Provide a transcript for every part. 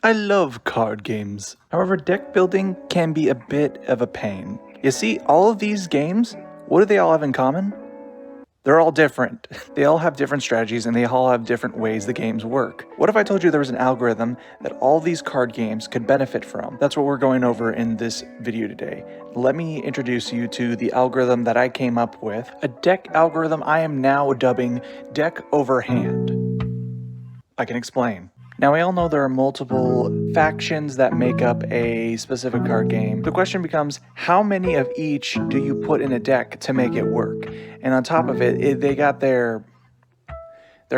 I love card games. However, deck building can be a bit of a pain. You see, all of these games, what do they all have in common? They're all different. They all have different strategies and they all have different ways the games work. What if I told you there was an algorithm that all these card games could benefit from? That's what we're going over in this video today. Let me introduce you to the algorithm that I came up with, a deck algorithm I am now dubbing Deck Over Hand. I can explain. Now, we all know there are multiple factions that make up a specific card game. The question becomes, how many of each do you put in a deck to make it work? And on top of it, they got their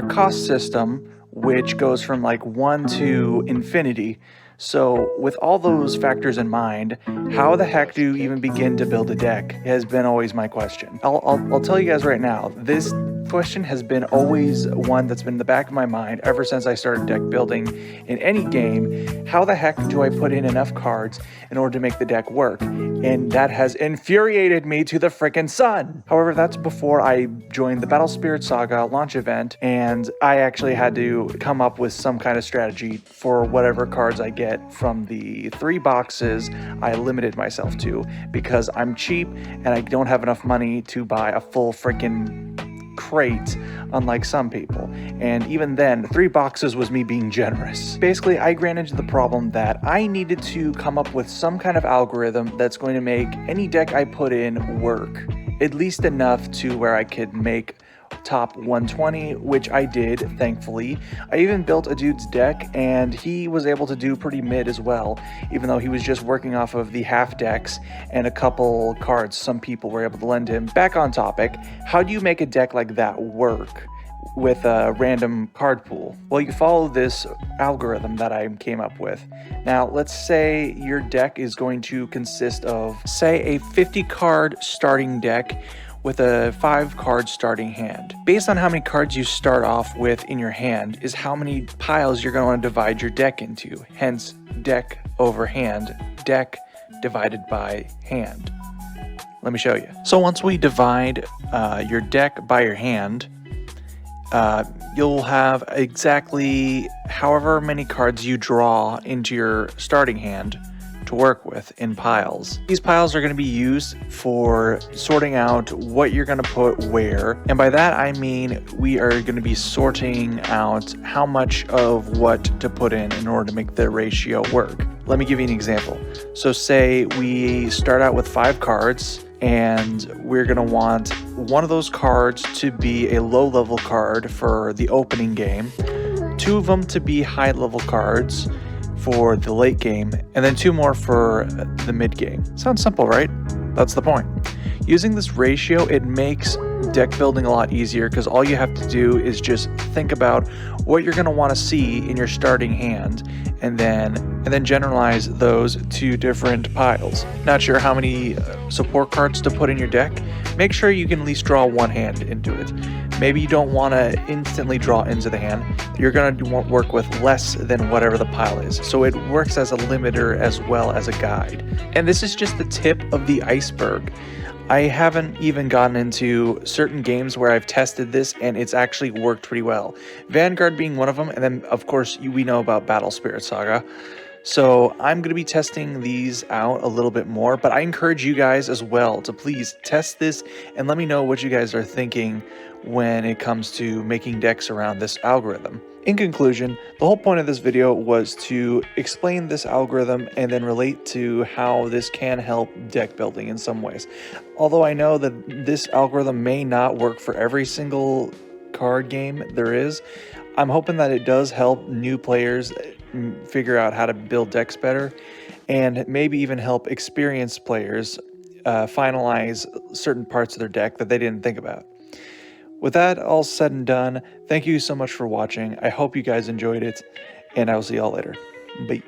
cost system, which goes from like 1 to infinity. So with all those factors in mind, how the heck do you even begin to build a deck has been always my question. I'll tell you guys right now, this question has been always one that's been in the back of my mind ever since I started deck building in any game. How the heck do I put in enough cards in order to make the deck work? And that has infuriated me to the frickin' sun. However, that's before I joined the Battle Spirit Saga launch event, and I actually had to come up with some kind of strategy for whatever cards I get from the 3 boxes I limited myself to, because I'm cheap and I don't have enough money to buy a full frickin' crate, unlike some people. And even then, 3 boxes was me being generous. Basically, I ran into the problem that I needed to come up with some kind of algorithm that's going to make any deck I put in work, at least enough to where I could make top 120, which I did, thankfully. I even built a dude's deck and he was able to do pretty mid as well, even though he was just working off of the half decks and a couple cards some people were able to lend him. Back on topic, how do you make a deck like that work with a random card pool? Well, you follow this algorithm that I came up with. Now, let's say your deck is going to consist of, say, a 50 card starting deck with a 5 card starting hand. Based on how many cards you start off with in your hand is how many piles you're going to want to divide your deck into. Hence, deck over hand, deck divided by hand. Let me show you. So once we divide your deck by your hand, you'll have exactly however many cards you draw into your starting hand to work with in piles. These piles are going to be used for sorting out what you're going to put where, and by that I mean we are going to be sorting out how much of what to put in order to make the ratio work. Let me give you an example. So say we start out with 5 cards and we're going to want one of those cards to be a low level card for the opening game, 2 of them to be high level cards for the late game, and then 2 more for the mid game. Sounds simple, right? That's the point. Using this ratio, it makes deck building a lot easier because all you have to do is just think about what you're going to want to see in your starting hand and then generalize those to different piles. Not sure how many support cards to put in your deck? Make sure you can at least draw 1 hand into it. Maybe you don't want to instantly draw into the hand. You're going to work with less than whatever the pile is. So it works as a limiter as well as a guide. And this is just the tip of the iceberg. I haven't even gotten into certain games where I've tested this and it's actually worked pretty well. Vanguard being one of them, and then of course we know about Battle Spirit Saga. So I'm going to be testing these out a little bit more, but I encourage you guys as well to please test this and let me know what you guys are thinking when it comes to making decks around this algorithm. In conclusion, the whole point of this video was to explain this algorithm and then relate to how this can help deck building in some ways. Although I know that this algorithm may not work for every single card game there is, I'm hoping that it does help new players figure out how to build decks better, and maybe even help experienced players finalize certain parts of their deck that they didn't think about. With that all said and done, thank you so much for watching. I hope you guys enjoyed it, and I will see y'all later. Bye.